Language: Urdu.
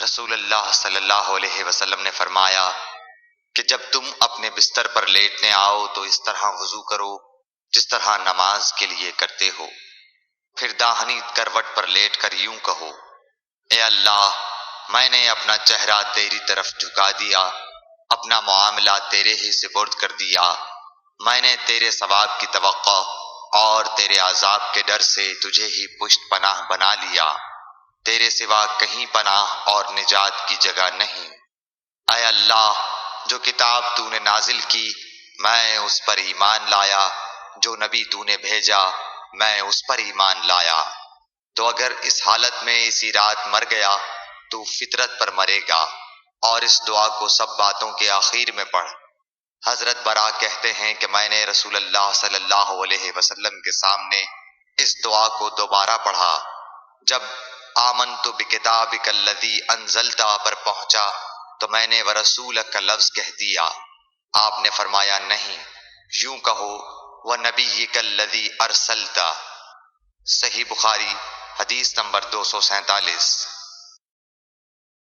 رسول اللہ صلی اللہ علیہ وسلم نے فرمایا کہ جب تم اپنے بستر پر لیٹنے آؤ تو اس طرح وضو کرو جس طرح نماز کے لیے کرتے ہو، پھر داہنی کروٹ پر لیٹ کر یوں کہو: اے اللہ، میں نے اپنا چہرہ تیری طرف جھکا دیا، اپنا معاملہ تیرے ہی سپرد کر دیا، میں نے تیرے ثواب کی توقع اور تیرے عذاب کے ڈر سے تجھے ہی پشت پناہ بنا لیا، تیرے سوا کہیں پناہ اور نجات کی جگہ نہیں۔ اے اللہ، جو کتاب تو نے نازل کی میں اس پر ایمان لایا، جو نبی تو نے بھیجا میں اس پر ایمان لایا، تو اگر اس حالت میں اسی رات مر گیا تو فطرت پر مرے گا، اور اس دعا کو سب باتوں کے آخر میں پڑھ۔ حضرت برا کہتے ہیں کہ میں نے رسول اللہ صلی اللہ علیہ وسلم کے سامنے اس دعا کو دوبارہ پڑھا۔ جب آمنت بکتابک الذی انزلت پر پہنچا تو میں نے ورسولک کا لفظ کہہ دیا۔ آپ نے فرمایا نہیں، یوں کہو ونبیک الذی ارسلت۔ صحیح بخاری حدیث نمبر 247۔